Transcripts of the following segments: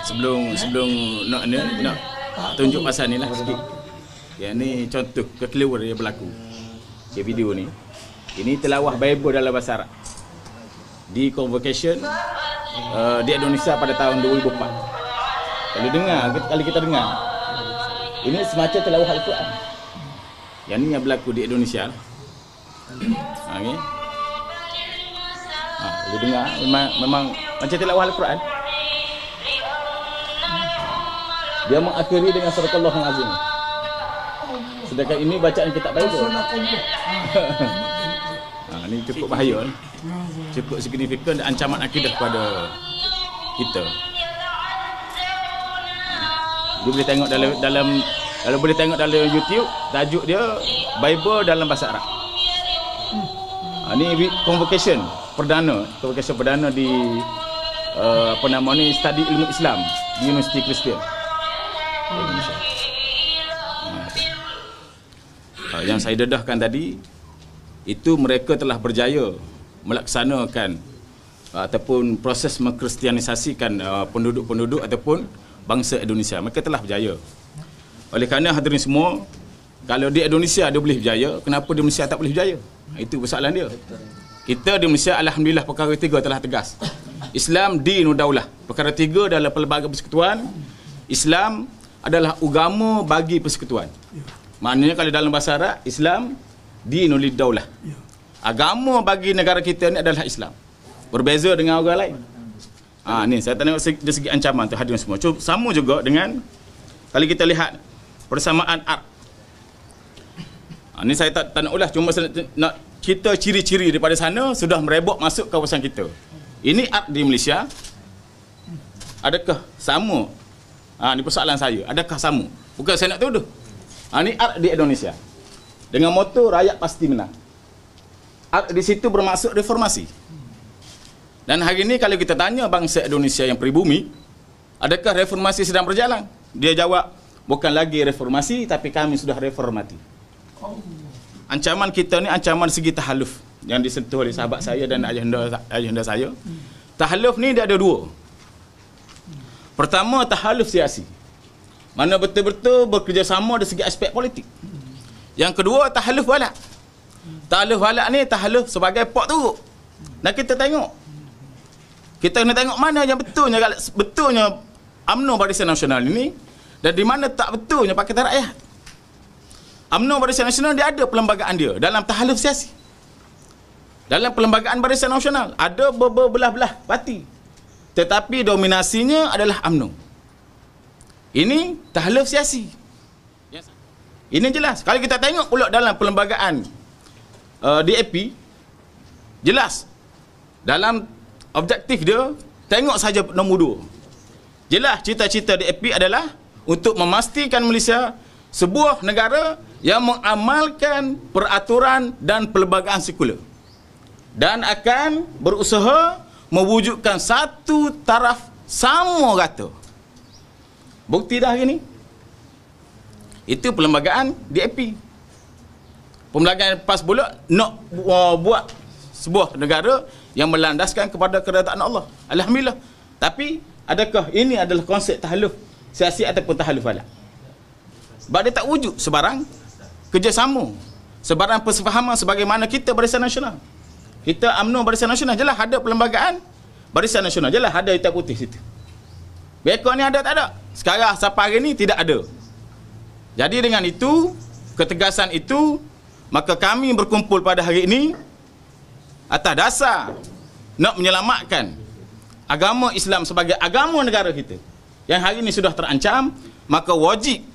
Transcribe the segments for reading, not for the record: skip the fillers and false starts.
Sebelum nak tunjuk pasal ni lah sikit. Yang ni contoh kekeliruan yang berlaku. Okay, video ni. Ini telawah Bible dalam bahasa Arab. Di convocation di Indonesia pada tahun 2004. Kalau kita dengar, ini semacam telawah Al-Quran. Yang ni yang berlaku di Indonesia. Okay. Kalau dengar memang macam telawah Al-Quran. Dia mengakhiri dengan Sadaqallahul Azim. Sedangkan ini bacaan kitab Bible. Ini cukup bahaya ni. Cukup signifikan dan ancaman akidah kepada kita. Dia boleh tengok dalam kalau boleh tengok dalam YouTube, tajuk dia Bible dalam bahasa Arab. Ini convocation perdana di apa nama ni, studi ilmu Islam di Universiti Kristian Indonesia. Yang saya dedahkan tadi itu mereka telah berjaya melaksanakan ataupun proses mengkristianisasikan penduduk-penduduk ataupun bangsa Indonesia. Mereka telah berjaya. Oleh kerana hadirin semua, kalau di Indonesia dia boleh berjaya, kenapa di Malaysia tak boleh berjaya? Itu persoalan dia. Kita di Malaysia alhamdulillah perkara tiga telah tegas. Islam dinul daulah. Perkara tiga dalam pelbagai persekutuan, Islam adalah agama bagi persekutuan. Maknanya kalau dalam bahasa Arab, Islam dinul daulah. Agama bagi negara kita ni adalah Islam. Berbeza dengan orang lain. Ni saya tengok dari segi ancaman tu hadirin semua. Sama juga dengan kalau kita lihat persamaan art. Ni saya tak nak ulas, cuma nak kita ciri-ciri daripada sana sudah merebok masuk kawasan kita. Ini art di Malaysia. Adakah sama? Ni persoalan saya. Adakah sama? Bukan saya nak tuduh. Ni art di Indonesia. Dengan moto rakyat pasti menang. Art di situ bermaksud reformasi. Dan hari ini kalau kita tanya bangsa Indonesia yang pribumi, adakah reformasi sedang berjalan? Dia jawab, bukan lagi reformasi, tapi kami sudah reformati. Ancaman kita ni ancaman segi tahaluf yang disentuh oleh sahabat saya dan ayahanda saya. Tahaluf ni dia ada dua. Pertama, tahaluf siasi. Mana betul-betul bekerjasama dari segi aspek politik. Yang kedua, tahaluf walak. Tahaluf walak ni tahaluf sebagai pok teruk. Dan kita tengok. Kita kena tengok mana yang betulnya UMNO Barisan Nasional ini dan di mana tak betulnya Pakatan Rakyat. UMNO Barisan Nasional dia ada perlembagaan dia dalam tahaluf siasi. Dalam perlembagaan Barisan Nasional ada berbelah-belah parti. Tetapi dominasinya adalah UMNO. Ini tahaluf siasi. Ini jelas. Kalau kita tengok pula dalam perlembagaan DAP, jelas. Dalam objektif dia, tengok saja nombor 2. Jelas cita-cita DAP adalah untuk memastikan Malaysia sebuah negara yang mengamalkan peraturan dan perlembagaan sekular. Dan akan berusaha mewujudkan satu taraf sama rata. Bukti dah hari ni. Itu perlembagaan DAP. Perlembagaan PAS pula nak buat sebuah negara yang melandaskan kepada keredaan Allah. Alhamdulillah. Tapi adakah ini adalah konsep tahaluf siasi ataupun tahaluf walak? Sebab dia tak wujud sebarang kerjasama, sebarang persefahaman sebagaimana kita Barisan Nasional. Kita UMNO Barisan Nasional jelas ada perlembagaan Barisan Nasional, jelas ada hitam putih situ. Bekor ni ada tak ada? Sekarang sampai hari ni tidak ada. Jadi dengan itu, ketegasan itu, maka kami berkumpul pada hari ini atas dasar nak menyelamatkan agama Islam sebagai agama negara kita yang hari ini sudah terancam, maka wajib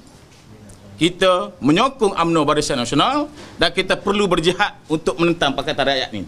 kita menyokong UMNO Barisan Nasional dan kita perlu berjihad untuk menentang Pakatan Rakyat ini.